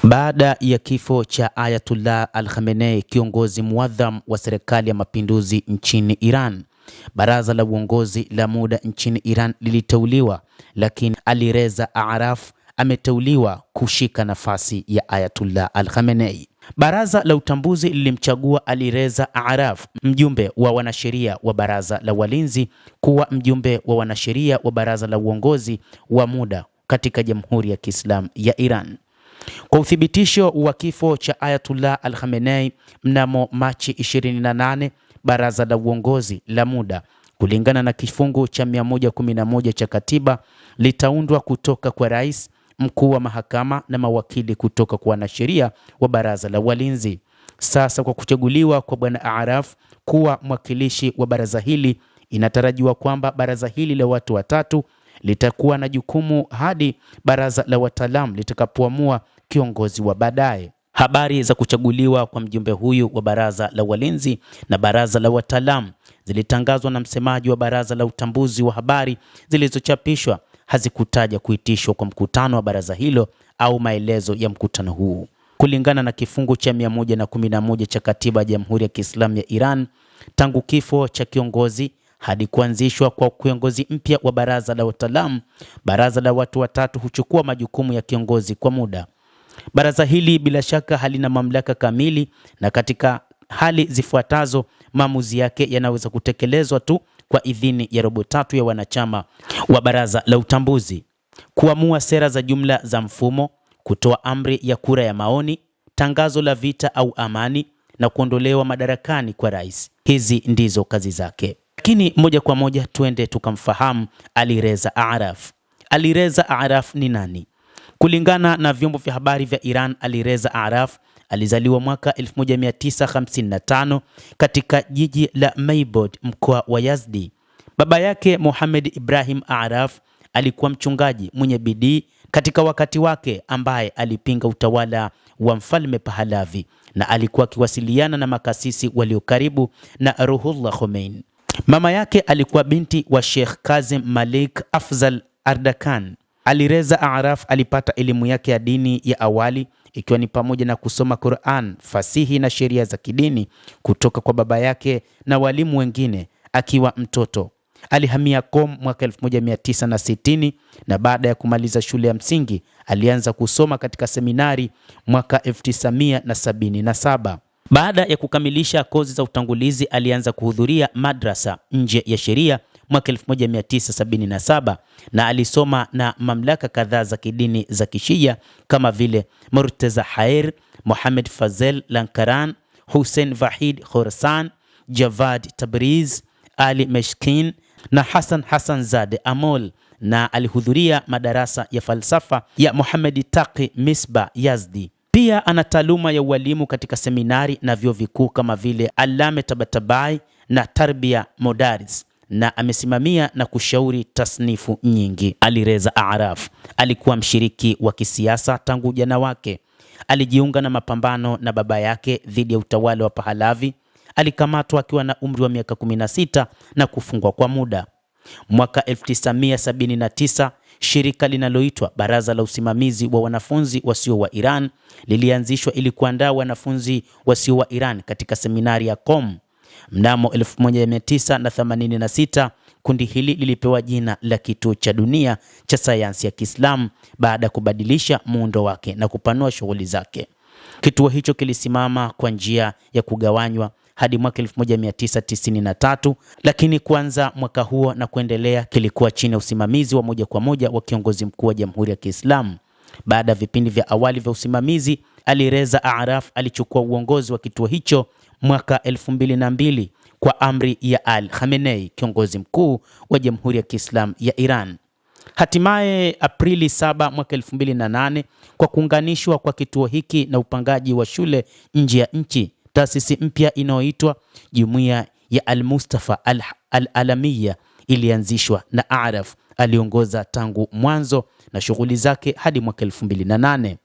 Baada ya kifo cha Ayatullah Al-Khamenei, kiongozi muadham wa serikali ya mapinduzi nchini Iran, baraza la uongozi la muda nchini Iran liliteuliwa, lakini Ali Reza Araf ameteuliwa kushika nafasi ya Ayatullah Al-Khamenei. Baraza la utambuzi lilimchagua Ali Reza Araf, mjumbe wa wanasheria wa baraza la walinzi, kuwa mjumbe wa wanasheria wa baraza la uongozi wa muda katika Jamhuri ya Kiislamu ya Iran. Kwa uthibitisho wa kifo cha Ayatullah Al-Khamenei mnamo Machi 28, baraza la uongozi la muda kulingana na kifungu cha 111 cha katiba litaundwa kutoka kwa rais, mkuu wa mahakama na mawakili kutoka kwa wanasheria wa baraza la walinzi. Sasa kwa kuchaguliwa kwa Bwana Araf kuwa mwakilishi wa baraza hili, inatarajiwa kwamba baraza hili la watu watatu litakuwa na jukumu hadi baraza la wataalamu litakapoamua kiongozi wa baadaye. Habari za kuchaguliwa kwa mjumbe huyu wa baraza la walinzi na baraza la wataalamu zilitangazwa na msemaji wa baraza la utambuzi wa habari zilizochapishwa. Hazikutaja kuitishwa kwa mkutano wa baraza hilo au maelezo ya mkutano huu. Kulingana na kifungu cha 111 cha katiba ya Jamhuri ya Kiislamu ya Iran, tangu kifo cha kiongozi hadi kuanzishwa kwa kiongozi mpya wa baraza la wataalamu, baraza la watu watatu huchukua majukumu ya kiongozi kwa muda. Baraza hili bila shaka halina mamlaka kamili, na katika hali zifuatazo maamuzi yake yanaweza kutekelezwa tu kwa idhini ya robo tatu ya wanachama wa baraza la utambuzi: kuamua sera za jumla za mfumo, kutoa amri ya kura ya maoni, tangazo la vita au amani, na kuondolewa madarakani kwa rais. Hizi ndizo kazi zake. Lakini moja kwa moja tuende tukamfahamu Ali Reza Araf. Ali Reza Araf ni nani? Kulingana na vyombo vya habari vya Iran, Ali Reza Araf alizaliwa mwaka 1955 katika jiji la Maybod, mkoa wa Yazdi. Baba yake Mohamed Ibrahim Araf alikuwa mchungaji mwenye bidii katika wakati wake, ambaye alipinga utawala wa Mfalme Pahlavi na alikuwa akiwasiliana na makasisi walio karibu na Ruhullah Khomeini. Mama yake alikuwa binti wa Sheikh Kazim Malik Afzal Ardakan. Ali Reza Araf alipata elimu yake ya dini ya awali, ikiwa ni pamoja na kusoma Qur'an, fasihi na sheria za kidini kutoka kwa baba yake na walimu wengine akiwa mtoto. Alihamia Qom mwaka 1960 na baada ya kumaliza shule ya msingi alianza kusoma katika seminari mwaka 1977. Baada ya kukamilisha kozi za utangulizi alianza kuhudhuria madrasa nje ya sheria mwaka 1977 na alisoma na mamlaka kadhaa za kidini za Kishia kama vile Murtaza Hair, Mohamed Fazel Lankaran, Hussein Vahid Khorasan, Javad Tabriz, Ali Meshkin na Hassan Zade Amol, na alihudhuria madarasa ya falsafa ya Mohamed Taqi Misbah Yazdi. Pia ana taaluma ya ualimu katika seminari na vyuo vikuu kama vile Allame Tabatabai na Tarbia Modaris, na amesimamia na kushauri tasnifu nyingi. Ali Reza Araf alikuwa mshiriki wa kisiasa tangu ujana wake. Alijiunga na mapambano na baba yake dhidi ya utawala wa Pahlavi. Alikamatwa akiwa na umri wa miaka 16 na kufungwa kwa muda. Mwaka 1979 shirika linaloitwa Baraza la Usimamizi wa Wanafunzi Wasio wa Iran lilianzishwa ili kuandaa wanafunzi wasio wa Iran katika seminari ya Qom. Mnamo 1986 kundi hili lilipewa jina la Kituo cha Dunia cha Sayansi ya Kiislamu baada ya kubadilisha muundo wake na kupanua shughuli zake. Kituo hicho kilisimama kwa njia ya kugawanywa hadi mwaka 1993, lakini kuanza mwaka huo na kuendelea kilikuwa chini ya usimamizi wa moja kwa moja wa kiongozi mkuu wa Jamhuri ya Kiislamu. Baada ya vipindi vya awali vya usimamizi, Ali Reza Araf alichukua uongozi wa kituo hicho mwaka 2002 kwa amri ya Al-Khamenei, kiongozi mkuu wa Jamhuri ya Kiislamu ya Iran. Hatimaye Aprili 7 mwaka 2008, kwa kuunganishwa kwa kituo hiki na upangaji wa shule nje ya nchi, taasisi mpya inayoitwa Jumuiya ya Al-Mustafa Al-Alamiya ilianzishwa na Araf aliongoza tangu mwanzo na shughuli zake hadi mwaka 2008.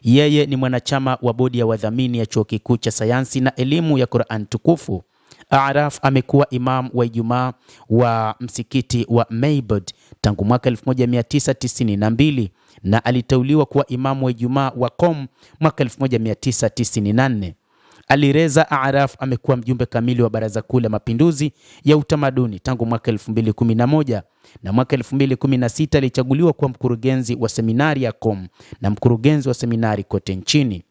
Yeye ni mwanachama wa bodi ya wadhamini ya Chuo Kikuu cha Sayansi na Elimu ya Qur'an Tukufu. Araf amekuwa imam wa Ijumaa wa msikiti wa Maybod tangu mwaka 1992 na aliteuliwa kuwa imamu wa Ijumaa wa Qom mwaka 1994. Alireza Araf amekuwa mjumbe kamili wa Baraza Kuu la Mapinduzi ya Utamaduni tangu mwaka 2011 na mwaka 2016 alichaguliwa kuwa mkurugenzi wa seminari ya Qom na mkurugenzi wa seminari kote nchini.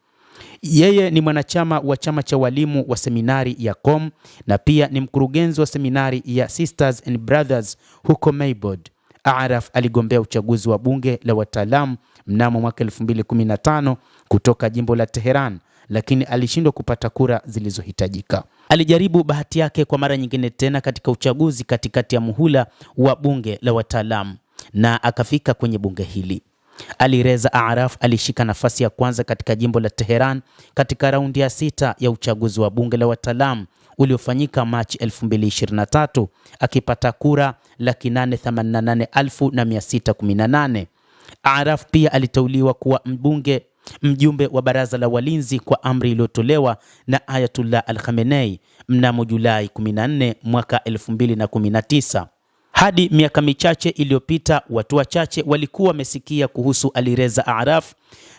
Yeye ni mwanachama wa chama cha walimu wa seminari ya Qom na pia ni mkurugenzi wa seminari ya Sisters and Brothers huko Maybord. Araf aligombea uchaguzi wa bunge la wataalamu mnamo mwaka 2015 kutoka jimbo la Tehran, lakini alishindwa kupata kura zilizohitajika. Alijaribu bahati yake kwa mara nyingine tena katika uchaguzi katikati ya muhula wa bunge la wataalamu na akafika kwenye bunge hili. Alireza Araf alishika nafasi ya kwanza katika jimbo la Tehran katika raundi ya 6 ya uchaguzi wa bunge la wataalamu uliofanyika Machi 2023 akipata kura 888,618. Araf pia aliteuliwa kuwa mjumbe wa baraza la walinzi kwa amri iliyotolewa na Ayatullah Al-Khamenei mnamo Julai 14 mwaka 2019. Hadi miaka michache iliyopita watu wachache walikuwa wamesikia kuhusu Alireza Araf,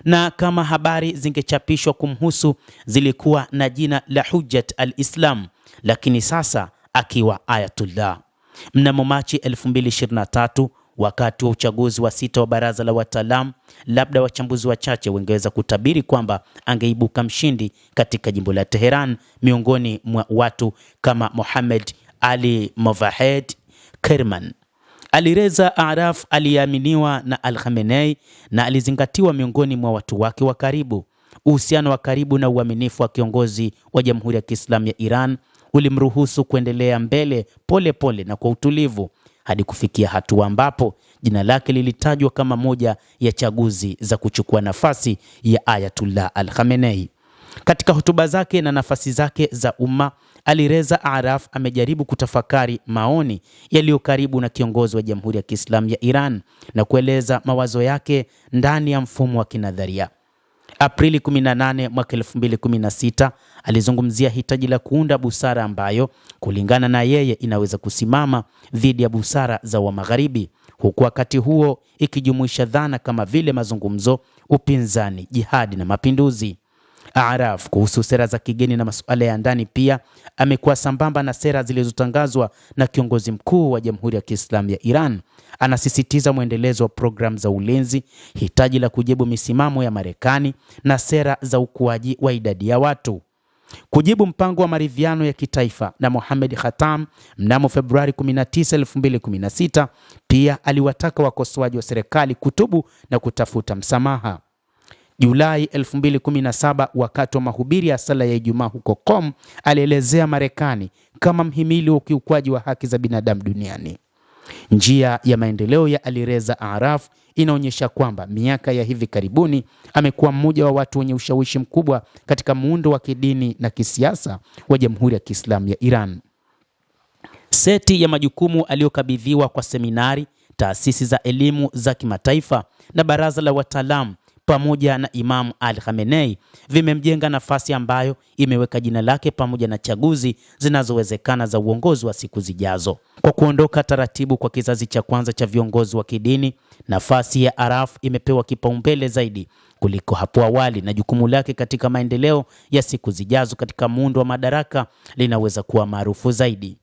na kama habari zingechapishwa kumhusu zilikuwa na jina la Hujjat al-Islam, lakini sasa akiwa Ayatullah. Mnamo Machi 2023 wakati wa uchaguzi wa 6 wa baraza la wataalamu, labda wachambuzi wachache wangeweza kutabiri kwamba angeibuka mshindi katika jimbo la Tehran miongoni mwa watu kama Mohamed Ali Movahed Kerman. Alireza Araf aliaminiwa na Al-Khamenei na alizingatiwa miongoni mwa watu wake wa karibu. Uhusiano wa karibu na uaminifu wa kiongozi wa Jamhuri ya Kiislamu ya Iran ulimruhusu kuendelea mbele pole na kwa utulivu hadi kufikia hatua ambapo jina lake lilitajwa kama moja ya chaguzi za kuchukua nafasi ya Ayatullah Al-Khamenei. Katika hotuba zake na nafasi zake za umma, Alireza Araf amejaribu kutafakari maoni yaliyo karibu na kiongozi wa Jamhuri ya Kiislamu ya Iran na kueleza mawazo yake ndani ya mfumo wa kinadharia. Aprili 18 mwaka 2016 alizungumzia hitaji la kuunda busara ambayo kulingana na yeye inaweza kusimama dhidi ya busara za wa Magharibi, huku wakati huo ikijumuisha dhana kama vile mazungumzo, upinzani, jihadi na mapinduzi. Araf kuhusu sera za kigeni na masuala ya ndani pia amekuwa sambamba na sera zilizotangazwa na kiongozi mkuu wa Jamhuri ya Kiislamu ya Iran. Anasisitiza mwendelezo wa programu za ulinzi, hitaji la kujibu misimamo ya Marekani na sera za ukuaji wa idadi ya watu. Kujibu mpango wa maridhiano ya kitaifa na Mohamed Khatam mnamo Februari 19, 2016, pia aliwataka wakosoaji wa serikali kutubu na kutafuta msamaha. Julai 2017 wakati wa mahubiri ya sala ya Ijumaa huko Qom, alielezea Marekani kama mhimili wa ukiukwaji wa haki za binadamu duniani. Njia ya maendeleo ya Alireza Araf inaonyesha kwamba miaka ya hivi karibuni amekuwa mmoja wa watu wenye ushawishi mkubwa katika muundo wa kidini na kisiasa wa Jamhuri ya Kiislamu ya Iran. Seti ya majukumu aliyokabidhiwa kwa seminari, taasisi za elimu za kimataifa na baraza la wataalamu pamoja na Imam Al-Khamenei vimemjenga nafasi ambayo imeweka jina lake pamoja na chaguzi zinazowezekana za uongozi wa siku zijazo. Kwa kuondoka taratibu kwa kizazi cha kwanza cha viongozi wa kidini, nafasi ya Araf imepewa kipaumbele zaidi kuliko hapo awali, na jukumu lake katika maendeleo ya siku zijazo katika muundo wa madaraka linaweza kuwa maarufu zaidi.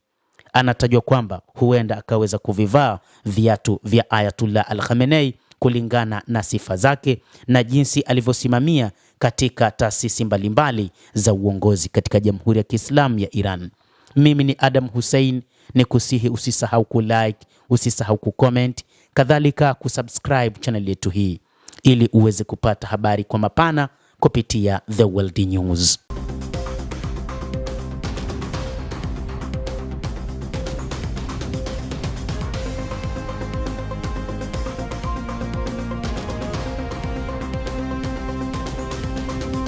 Anatajwa kwamba huenda akaweza kuvivaa viatu vya Ayatullah Al-Khamenei kulingana na sifa zake na jinsi alivyosimamia katika taasisi mbalimbali za uongozi katika Jamhuri ya Kiislamu ya Iran. Mimi ni Adam Hussein, ni kusihi usisahau kulike, usisahau kucomment, kadhalika kusubscribe channel yetu hii ili uweze kupata habari kwa mapana kupitia The World News.